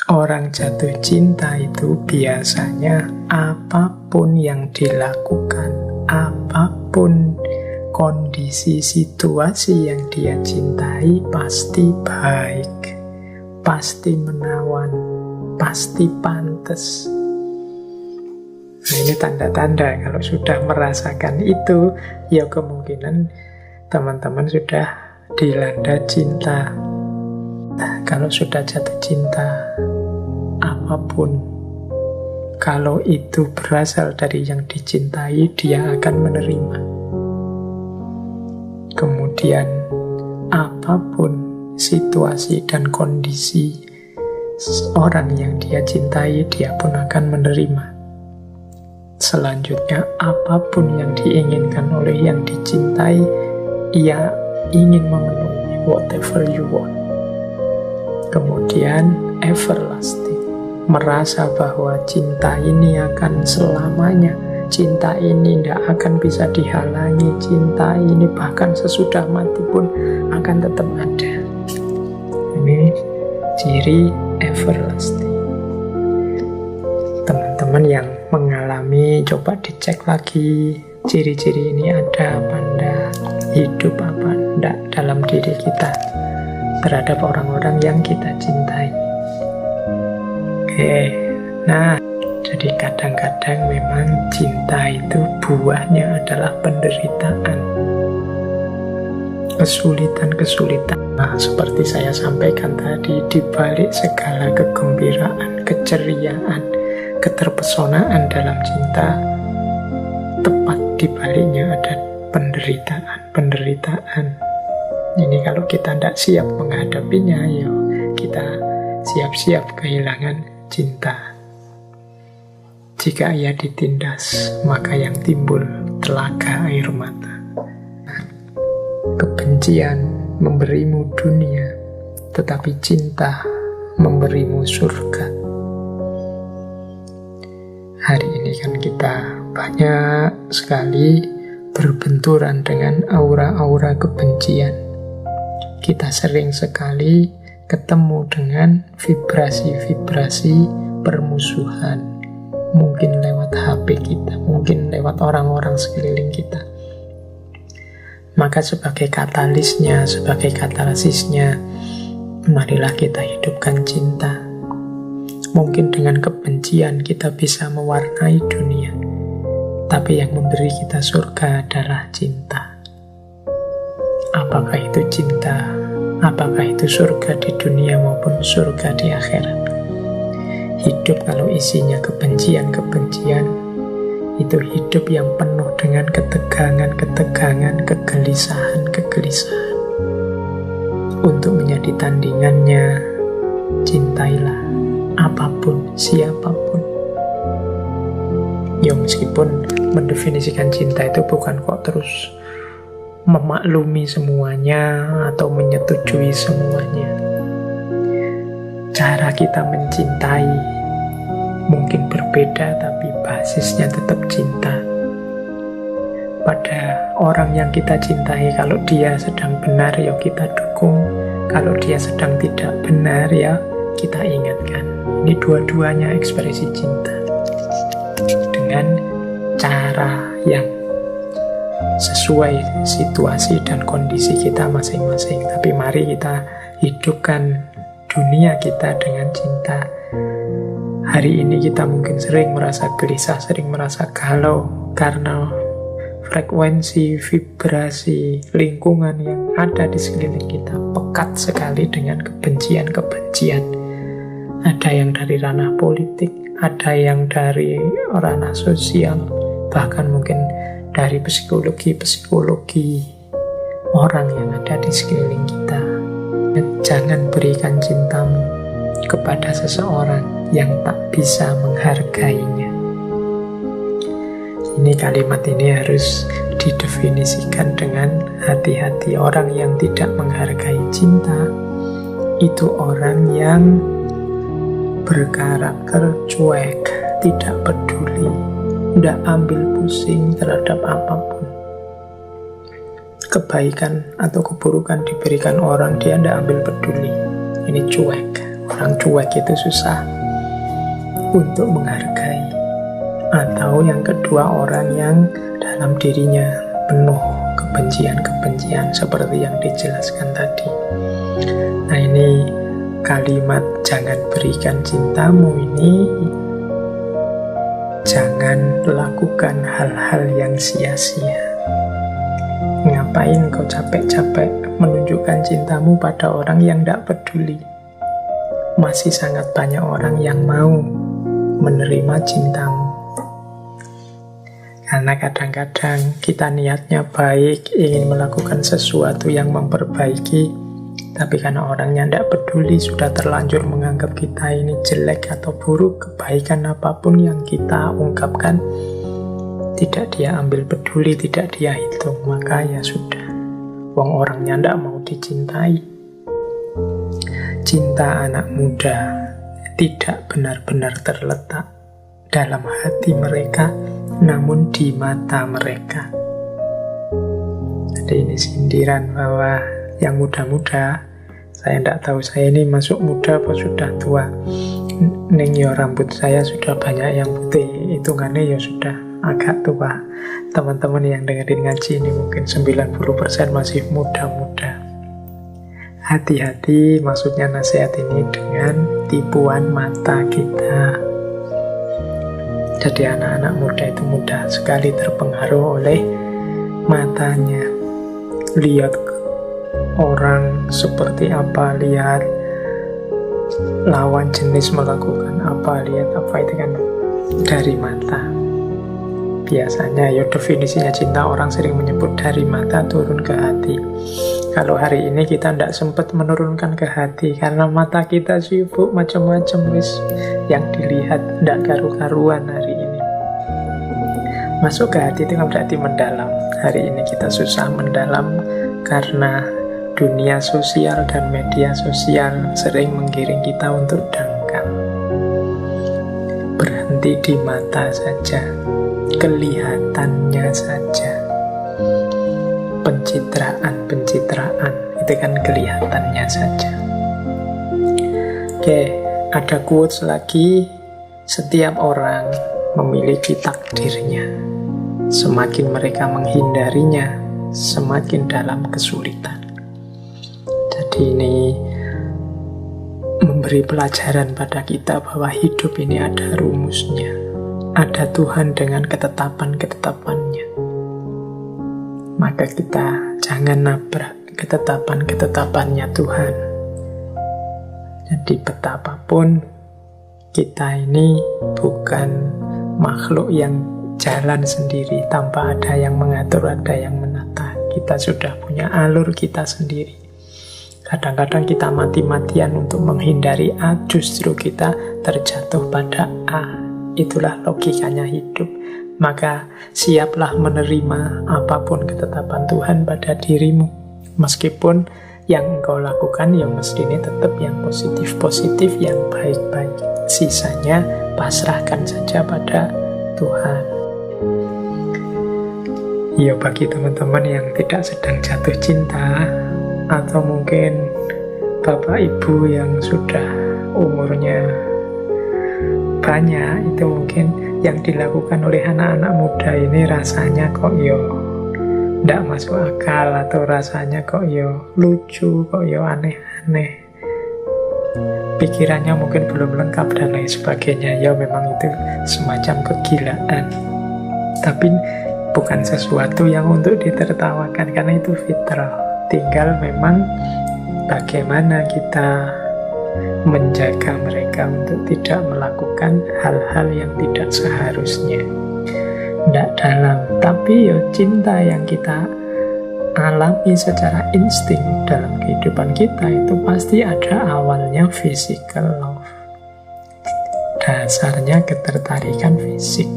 Orang jatuh cinta itu biasanya apapun yang dilakukan, apapun kondisi situasi yang dia cintai pasti baik, pasti menawan, pasti pantas. Nah, ini tanda-tanda kalau sudah merasakan itu, ya kemungkinan teman-teman sudah dilanda cinta. Nah, kalau sudah jatuh cinta, apapun, kalau itu berasal dari yang dicintai, dia akan menerima. Kemudian, apapun situasi dan kondisi orang yang dia cintai, dia pun akan menerima. Selanjutnya, apapun yang diinginkan oleh yang dicintai, ia ingin memenuhi whatever you want. Kemudian everlasting, merasa bahwa cinta ini akan selamanya, cinta ini tidak akan bisa dihalangi, cinta ini bahkan sesudah mati pun akan tetap ada. Ini ciri everlasting. Teman-teman yang mengalami, coba dicek lagi ciri-ciri ini ada apa enggak, hidup apa enggak dalam diri kita terhadap orang-orang yang kita cintai. Oke, nah, jadi kadang-kadang memang cinta itu buahnya adalah penderitaan, kesulitan-kesulitan. Nah, seperti saya sampaikan tadi, di balik segala kegembiraan, keceriaan, keterpesonaan dalam cinta, tepat di baliknya ada penderitaan. Ini kalau kita tidak siap menghadapinya, ya kita siap-siap kehilangan cinta. Jika ia ditindas, maka yang timbul telaga air mata. Kebencian memberimu dunia, tetapi cinta memberimu surga. Hari ini kan kita banyak sekali berbenturan dengan aura-aura kebencian. Kita sering sekali ketemu dengan vibrasi-vibrasi permusuhan. Mungkin lewat HP kita, mungkin lewat orang-orang sekeliling kita. Maka sebagai katalisnya, sebagai katalisisnya, marilah kita hidupkan cinta. Mungkin dengan kebencian kita bisa mewarnai dunia, tapi yang memberi kita surga adalah cinta. Apakah itu cinta? Apakah itu surga di dunia maupun surga di akhirat? Hidup kalau isinya kebencian-kebencian, itu hidup yang penuh dengan ketegangan-ketegangan, kegelisahan-kegelisahan. Untuk menjadi tandingannya, cintailah apapun, siapapun. Ya meskipun mendefinisikan cinta itu bukan kok terus memaklumi semuanya atau menyetujui semuanya. Cara kita mencintai mungkin berbeda, tapi basisnya tetap cinta. Pada orang yang kita cintai, kalau dia sedang benar, ya kita dukung. Kalau dia sedang tidak benar, ya kita ingatkan. Ini dua-duanya ekspresi cinta. Dengan cara yang sesuai situasi dan kondisi kita masing-masing. Tapi mari kita hidupkan dunia kita dengan cinta. Hari ini kita mungkin sering merasa gelisah, sering merasa galau karena frekuensi, vibrasi, lingkungan yang ada di sekeliling kita pekat sekali dengan kebencian-kebencian. Ada yang dari ranah politik, ada yang dari ranah sosial, bahkan mungkin dari psikologi orang yang ada di sekeliling kita. Jangan berikan cintamu kepada seseorang yang tak bisa menghargainya. Ini kalimat ini harus didefinisikan dengan hati-hati. Orang yang tidak menghargai cinta itu orang yang berkarakter cuek, tidak peduli, tidak ambil pusing terhadap apapun. Kebaikan atau keburukan diberikan orang, dia tidak ambil peduli. Ini cuek. Orang cuek itu susah untuk menghargai. Atau yang kedua, orang yang dalam dirinya penuh kebencian-kebencian seperti yang dijelaskan tadi. Nah, ini kalimat jangan berikan cintamu ini, jangan lakukan hal-hal yang sia-sia. Ngapain kau capek-capek menunjukkan cintamu pada orang yang tidak peduli? Masih sangat banyak orang yang mau menerima cintamu. Karena kadang-kadang kita niatnya baik, ingin melakukan sesuatu yang memperbaiki, tapi karena orangnya tidak peduli, sudah terlanjur menganggap kita ini jelek atau buruk, kebaikan apapun yang kita ungkapkan tidak dia ambil peduli, tidak dia hitung, maka ya sudah, wong orangnya tidak mau dicintai. Cinta anak muda tidak benar-benar terletak dalam hati mereka, namun di mata mereka. Jadi ini sindiran bahwa yang muda-muda, saya tidak tahu saya ini masuk muda atau sudah tua. Neng ya rambut saya sudah banyak yang putih, hitungannya ya sudah agak tua. Teman-teman yang dengerin ngaji ini mungkin 90% masih muda-muda. Hati-hati, maksudnya nasihat ini, dengan tipuan mata kita. Jadi anak-anak muda itu mudah sekali terpengaruh oleh matanya. Lihat orang seperti apa, lihat lawan jenis melakukan apa, lihat apa, itu kan dari mata. Biasanya ya definisinya cinta, orang sering menyebut dari mata turun ke hati. Kalau hari ini kita tidak sempat menurunkan ke hati karena mata kita sibuk macam-macam wis yang dilihat, tidak karu-karuan hari ini. Masuk ke hati itu kan berarti mendalam. Hari ini kita susah mendalam karena dunia sosial dan media sosial sering menggiring kita untuk dangkal. Berhenti di mata saja, kelihatannya saja. Pencitraan itu kan kelihatannya saja. Oke, ada quotes lagi. Setiap orang memiliki takdirnya. Semakin mereka menghindarinya, semakin dalam kesulitan. Jadi ini memberi pelajaran pada kita bahwa hidup ini ada rumusnya. Ada Tuhan dengan ketetapan-ketetapannya. Maka kita jangan nabrak ketetapan-ketetapannya Tuhan. Jadi betapapun kita ini bukan makhluk yang jalan sendiri tanpa ada yang mengatur, ada yang menata. Kita sudah punya alur kita sendiri. Kadang-kadang kita mati-matian untuk menghindari A, justru kita terjatuh pada A. Itulah logikanya hidup. Maka siaplah menerima apapun ketetapan Tuhan pada dirimu. Meskipun yang engkau lakukan yang mestinya tetap yang positif-positif, yang baik-baik. Sisanya pasrahkan saja pada Tuhan. Ya, bagi teman-teman yang tidak sedang jatuh cinta, atau mungkin bapak ibu yang sudah umurnya banyak, itu mungkin yang dilakukan oleh anak-anak muda ini rasanya kok tidak masuk akal, atau rasanya kok lucu, kok aneh-aneh, pikirannya mungkin belum lengkap dan lain sebagainya. Ya memang itu semacam kegilaan, tapi bukan sesuatu yang untuk ditertawakan, karena itu fitrah. Tinggal memang bagaimana kita menjaga mereka untuk tidak melakukan hal-hal yang tidak seharusnya. Tidak dalam, tapi cinta yang kita alami secara insting dalam kehidupan kita itu pasti ada awalnya physical love. Dasarnya ketertarikan fisik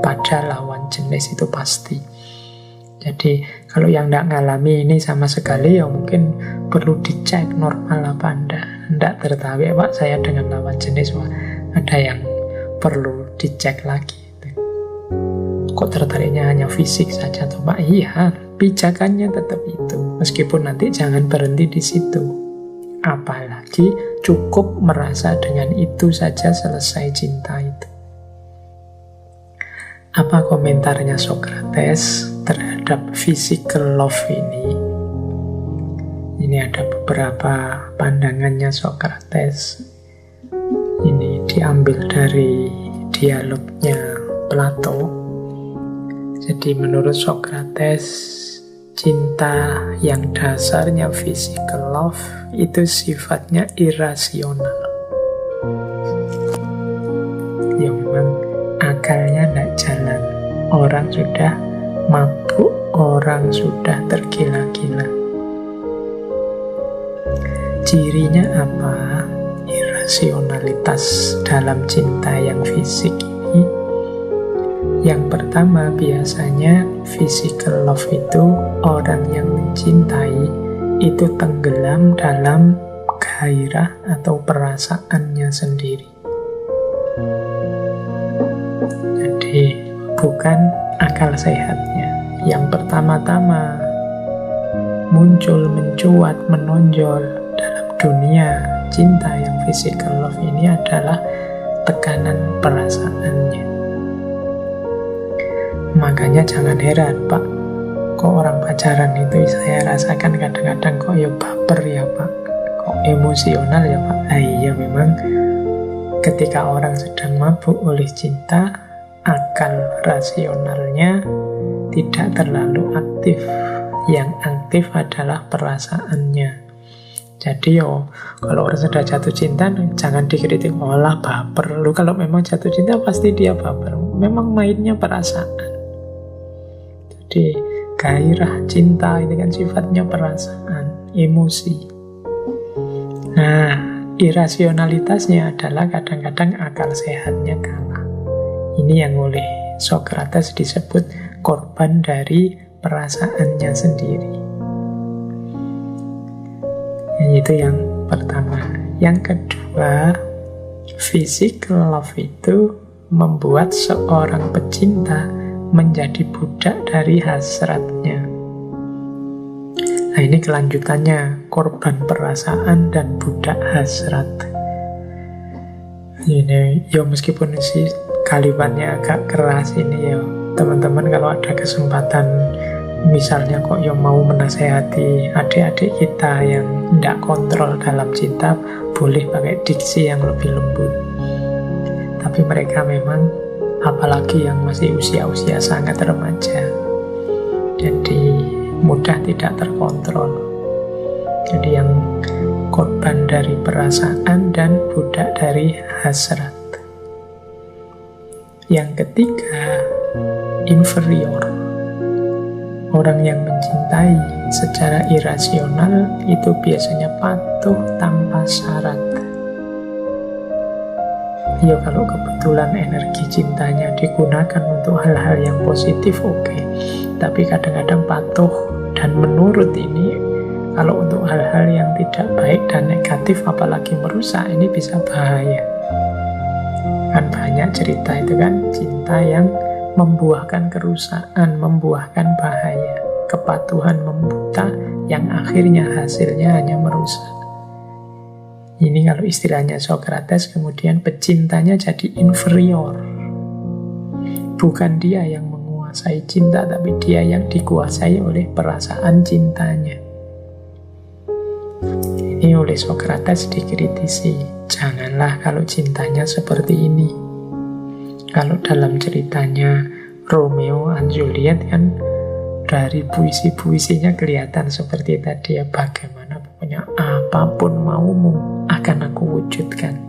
pada lawan jenis itu pasti. Jadi kalau yang tidak ngalami ini sama sekali, ya mungkin perlu dicek normal apa tidak tertarik Pak saya dengan lawan jenis. Wah, ada yang perlu dicek lagi. Kok tertariknya hanya fisik saja tuh Pak? Iya, pijakannya tetap itu. Meskipun nanti jangan berhenti di situ. apalagi cukup merasa dengan itu saja selesai cinta itu. Apa komentarnya Socrates terhadap physical love ini? Ini ada beberapa pandangannya Socrates. Ini diambil dari dialognya Plato. Jadi menurut Socrates, cinta yang dasarnya physical love itu sifatnya irasional. Ya memang akalnya tidak jalan. Orang sudah mabuk, orang sudah tergila-gila. Cirinya apa? Irasionalitas dalam cinta yang fisik ini. Yang pertama, biasanya physical love itu orang yang mencintai itu tenggelam dalam gairah atau perasaannya sendiri. Jadi bukan akal sehatnya. Yang pertama-tama muncul, mencuat, menonjol dalam dunia cinta yang physical love ini adalah tekanan perasaannya. Makanya jangan heran, Pak, kok orang pacaran itu saya rasakan kadang-kadang kok ya baper ya Pak, kok emosional ya Pak. Iya memang ketika orang sedang mabuk oleh cinta, akal rasionalnya tidak terlalu aktif. Yang aktif adalah perasaannya. Jadi kalau orang sudah jatuh cinta, jangan dikritik, olah baper. Lu kalau memang jatuh cinta pasti dia baper. Memang mainnya perasaan. Jadi gairah cinta ini kan sifatnya perasaan, emosi. Nah, irasionalitasnya adalah kadang-kadang akal sehatnya kalah. Ini yang oleh Socrates disebut korban dari perasaannya sendiri. Itu yang pertama. Yang kedua, physical love itu membuat seorang pecinta menjadi budak dari hasratnya. Nah ini kelanjutannya, korban perasaan dan budak hasrat. Ini meskipun sih kalimatnya agak keras ini teman-teman kalau ada kesempatan misalnya kok mau menasehati adik-adik kita yang tidak kontrol dalam cinta, boleh pakai diksi yang lebih lembut. Tapi mereka memang, apalagi yang masih usia-usia sangat remaja, jadi mudah tidak terkontrol. Jadi yang korban dari perasaan dan budak dari hasrat. Yang ketiga, inferior. Orang yang mencintai secara irasional itu biasanya patuh tanpa syarat. Ya kalau kebetulan energi cintanya digunakan untuk hal-hal yang positif, oke. Tapi kadang-kadang patuh dan menurut ini, kalau untuk hal-hal yang tidak baik dan negatif, apalagi merusak, ini bisa bahaya. Kan banyak cerita itu kan, cinta yang membuahkan kerusakan, membuahkan bahaya. Kepatuhan membuta yang akhirnya hasilnya hanya merusak. Ini kalau istilahnya Socrates, kemudian pecintanya jadi inferior. Bukan dia yang menguasai cinta, tapi dia yang dikuasai oleh perasaan cintanya. Ini oleh Socrates dikritisi. Janganlah kalau cintanya seperti ini. Kalau dalam ceritanya Romeo and Juliet kan, dari puisi-puisinya kelihatan seperti tadi ya, bagaimana pokoknya apapun maumu akan aku wujudkan.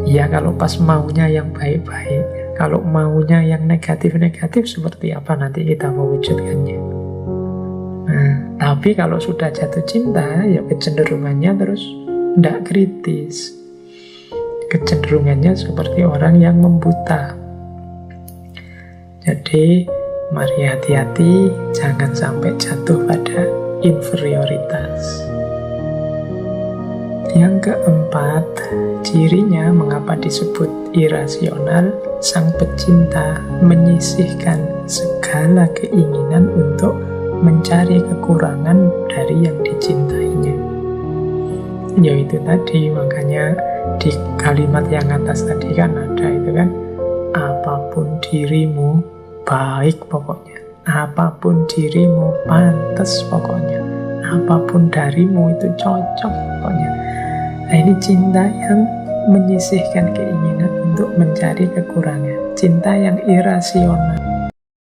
Ya kalau pas maunya yang baik-baik, kalau maunya yang negatif-negatif, seperti apa nanti kita mewujudkannya. Nah, tapi kalau sudah jatuh cinta, ya kecenderungannya terus tidak kritis. Kecenderungannya seperti orang yang membuta. Jadi mari hati-hati, jangan sampai jatuh pada inferioritas. Yang keempat, cirinya mengapa disebut irasional, sang pecinta menyisihkan segala keinginan untuk mencari kekurangan dari yang dicintainya. Ya itu tadi, makanya di kalimat yang atas tadi kan ada itu kan, apapun dirimu baik pokoknya, apapun dirimu pantas pokoknya, apapun darimu itu cocok pokoknya. Nah ini cinta yang menyisihkan keinginan untuk mencari kekurangan, cinta yang irasional.